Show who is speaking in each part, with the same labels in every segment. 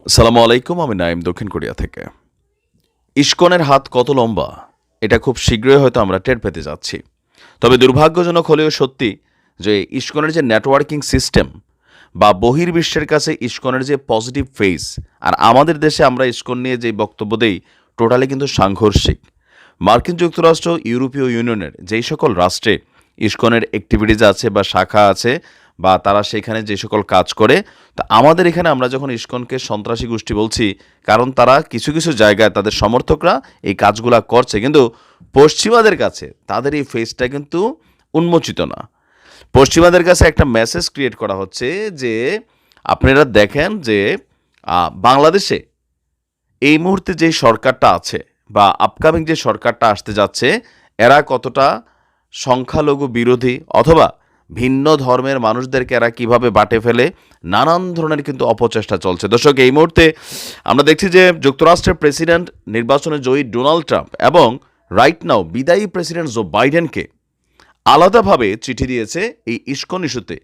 Speaker 1: আসসালামু আলাইকুম, আমি নাইম দক্ষিণ কোরিয়া থেকে। ইসকনের হাত কত লম্বা এটা খুব শীঘ্রই হয়তো আমরা টের পেতে যাচ্ছি। তবে দুর্ভাগ্যজনক হলেও সত্যি যে ইসকনের যে নেটওয়ার্কিং সিস্টেম বা বহির্বিশ্বের কাছে ইসকনের যে পজিটিভ ফেস, আর আমাদের দেশে আমরা ইসকন নিয়ে যে বক্তব্য দেই, টোটালি কিন্তু সাংঘর্ষিক। মার্কিন যুক্তরাষ্ট্র, ইউরোপীয় ইউনিয়নের যেই সকল রাষ্ট্রে ইসকনের অ্যাক্টিভিটিজ আছে বা শাখা আছে বা তারা সেখানে যে সকল কাজ করে, তা আমাদের এখানে আমরা যখন ইসকনকে সন্ত্রাসী গোষ্ঠী বলছি, কারণ তারা কিছু কিছু জায়গায় তাদের সমর্থকরা এই কাজগুলা করছে, কিন্তু পশ্চিমাদের কাছে তাদের এই ফেসটা কিন্তু উন্মোচিত না। পশ্চিমাদের কাছে একটা মেসেজ ক্রিয়েট করা হচ্ছে যে আপনারা দেখেন যে বাংলাদেশে এই মুহূর্তে যে সরকারটা আছে বা আপকামিং যে সরকারটা আসতে যাচ্ছে, এরা কতটা সংখ্যালঘু বিরোধী অথবা ভিন্ন ধর্মের মানুষদেরকে এরা কিভাবে বাটে ফেলে, নানান ধরনের কিন্তু অপচেষ্টা চলছে। দর্শক, এই মুহূর্তে আমরা দেখছি যে যুক্তরাষ্ট্রের প্রেসিডেন্ট নির্বাচনে জয়ী ডোনাল্ড ট্রাম্প এবং রাইট নাও বিদায়ী প্রেসিডেন্ট জো বাইডেনকে আলাদাভাবে চিঠি দিয়েছে এই ইসকন ইস্যুতে।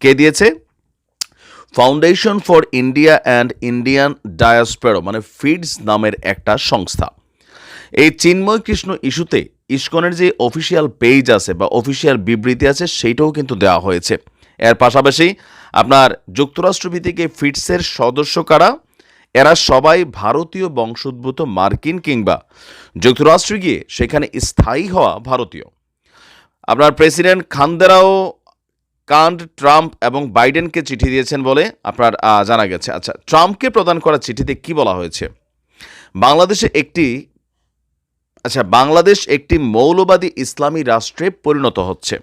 Speaker 1: কে দিয়েছে? Foundation for India and Indian diaspora, মানে ফিডস নামের একটা সংস্থা। এই চিন্ময় কৃষ্ণ ইস্যুতে ইসকনের যে অফিসিয়াল পেজ আছে বা অফিসিয়াল বিবৃতি আছে, সেইটাও কিন্তু দেওয়া হয়েছে। এর পাশাপাশি আপনার যুক্তরাষ্ট্রভিত্তিক এই ফিডসের সদস্য কারা? এরা সবাই ভারতীয় বংশোদ্ভূত মার্কিন কিংবা যুক্তরাষ্ট্রে গিয়ে সেখানে স্থায়ী হওয়া ভারতীয়। আপনার প্রেসিডেন্ট খান্দেরাও কান্ড ট্রাম্প এবং বাইডেনকে চিঠি দিয়েছেন বলে আপনার জানা গেছে। আচ্ছা, ট্রাম্পকে প্রদান করা চিঠিতে কি বলা হয়েছে? বাংলাদেশ একটি মৌলবাদী ইসলামী রাষ্ট্রে পরিণত হচ্ছে।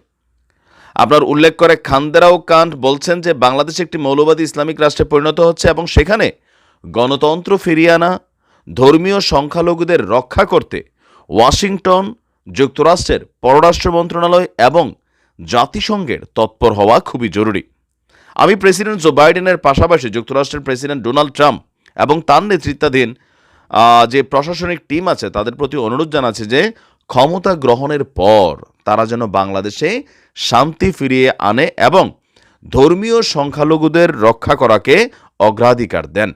Speaker 1: আপনার উল্লেখ করে খান্দেরাও কান্ড বলছেন যে বাংলাদেশ একটি মৌলবাদী ইসলামিক রাষ্ট্রে পরিণত হচ্ছে এবং সেখানে গণতন্ত্র ফিরিয়ে আনা, ধর্মীয় সংখ্যালঘুদের রক্ষা করতে ওয়াশিংটন, যুক্তরাষ্ট্রের পররাষ্ট্র মন্ত্রণালয় এবং জাতিসংঘের তৎপর হওয়া খুবই জরুরি। আমি প্রেসিডেন্ট জো বাইডেনের পাশাপাশি যুক্তরাষ্ট্রের প্রেসিডেন্ট ডোনাল্ড ট্রাম্প এবং তার নেতৃত্বাধীন যে প্রশাসনিক টিম আছে তাদের প্রতি অনুরোধ জানাচ্ছে যে ক্ষমতা গ্রহণের পর তারা যেন বাংলাদেশে শান্তি ফিরিয়ে আনে এবং ধর্মীয় সংখ্যালঘুদের রক্ষা করাকে অগ্রাধিকার দেন।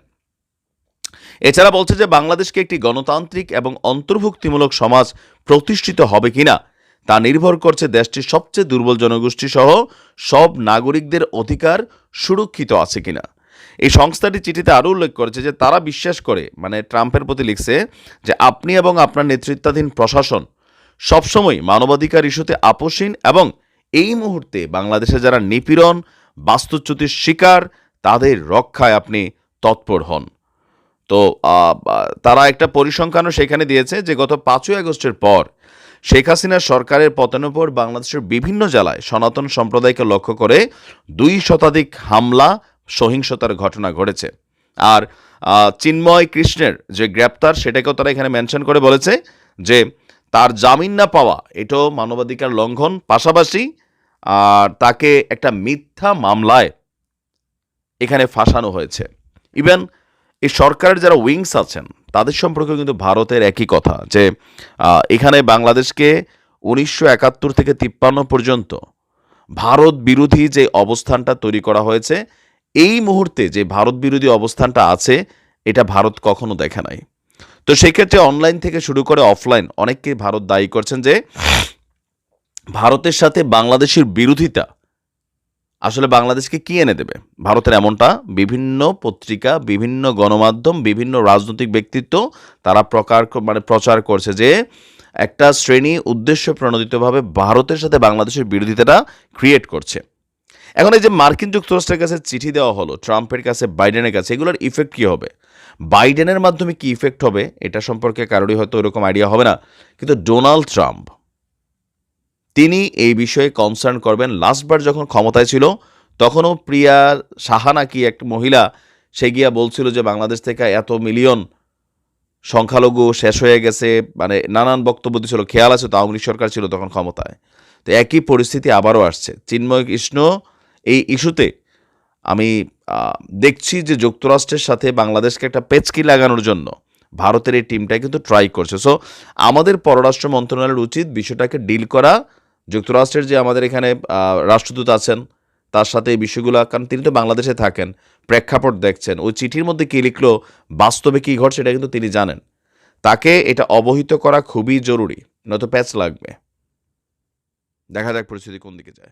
Speaker 1: এছাড়া বলছে যে বাংলাদেশকে একটি গণতান্ত্রিক এবং অন্তর্ভুক্তিমূলক সমাজ প্রতিষ্ঠিত হবে কিনা তা নির্ভর করছে দেশটির সবচেয়ে দুর্বল জনগোষ্ঠী সহ সব নাগরিকদের অধিকার সুরক্ষিত আছে কিনা। এই সংস্থাটি চিঠিতে আরও উল্লেখ করেছে যে তারা বিশ্বাস করে, মানে ট্রাম্পের প্রতি লিখছে, যে আপনি এবং আপনার নেতৃত্বাধীন প্রশাসন সবসময় মানবাধিকার ইস্যুতে আপোষহীন এবং এই মুহূর্তে বাংলাদেশে যারা নিপীড়ন, বাস্তুচ্যুতির শিকার, তাদের রক্ষায় আপনি তৎপর হন। তো তারা একটা পরিসংখ্যানও সেখানে দিয়েছে যে গত 5ই আগস্টের পর শেখ হাসিনার সরকারের পতনের পর বাংলাদেশের বিভিন্ন জেলায় সনাতন সম্প্রদায়কে লক্ষ্য করে 2 শতাধিক হামলা, সহিংসতার ঘটনা ঘটেছে। আর চিন্ময় কৃষ্ণের যে গ্রেপ্তার, সেটাকেও তারা এখানে মেনশন করে বলেছে যে তার জামিন না পাওয়া এটাও মানবাধিকার লঙ্ঘন, পাশাপাশি তাকে একটা মিথ্যা মামলায় এখানে ফাঁসানো হয়েছে। ইভেন এই সরকারের যারা উইংস আছেন তাদের সম্পর্কে কিন্তু ভারতের একই কথা, যে এখানে বাংলাদেশকে 1971 থেকে 53 পর্যন্ত ভারত বিরোধী যে অবস্থানটা তৈরি করা হয়েছে, এই মুহূর্তে যে ভারত বিরোধী অবস্থানটা আছে এটা ভারত কখনো দেখে নাই। তো সেক্ষেত্রে অনলাইন থেকে শুরু করে অফলাইন অনেককে ভারত দায়ী করছেন যে ভারতের সাথে বাংলাদেশের বিরোধিতা আসলে বাংলাদেশকে কি এনে দেবে। ভারতের এমনটা বিভিন্ন পত্রিকা, বিভিন্ন গণমাধ্যম, বিভিন্ন রাজনৈতিক ব্যক্তিত্ব তারা প্রচার করছে যে একটা শ্রেণী উদ্দেশ্য প্রণোদিতভাবে ভারতের সাথে বাংলাদেশের বিরোধিতাটা ক্রিয়েট করছে। এখন এই যে মার্কিন যুক্তরাষ্ট্রের কাছে চিঠি দেওয়া হলো, ট্রাম্পের কাছে, বাইডেনের কাছে, এগুলোর ইফেক্ট কী হবে, বাইডেনের মাধ্যমে কি ইফেক্ট হবে এটা সম্পর্কে কারোরই হয়তো ওরকম আইডিয়া হবে না, কিন্তু ডোনাল্ড ট্রাম্প তিনি এই বিষয়ে কনসার্ন করবেন। লাস্টবার যখন ক্ষমতায় ছিল তখনও প্রিয়া সাহা নাকি এক মহিলা, সে গিয়া বলছিল যে বাংলাদেশ থেকে এত মিলিয়ন সংখ্যালঘু শেষ হয়ে গেছে, মানে নানান বক্তব্য দিয়েছিল। খেয়াল আছে তো, আওয়ামী লীগ সরকার ছিল তখন ক্ষমতায়। তো একই পরিস্থিতি আবারও আসছে চিন্ময় কৃষ্ণ এই ইস্যুতে। আমি দেখছি যে যুক্তরাষ্ট্রের সাথে বাংলাদেশকে একটা পেচকি লাগানোর জন্য ভারতের এই টিমটাই কিন্তু ট্রাই করছে। সো আমাদের পররাষ্ট্র মন্ত্রণালয়ের উচিত বিষয়টাকে ডিল করা। যুক্তরাষ্ট্রের যে আমাদের এখানে রাষ্ট্রদূত আছেন তার সাথে এই বিষয়গুলো, কারণ তিনি তো বাংলাদেশে থাকেন, প্রেক্ষাপট দেখছেন, ওই চিঠির মধ্যে কী লিখলো, বাস্তবে কী ঘটছে এটা কিন্তু তিনি জানেন। তাকে এটা অবহিত করা খুবই জরুরি, নয়তো প্যাচ লাগবে। দেখা যাক পরিস্থিতি কোন দিকে যায়।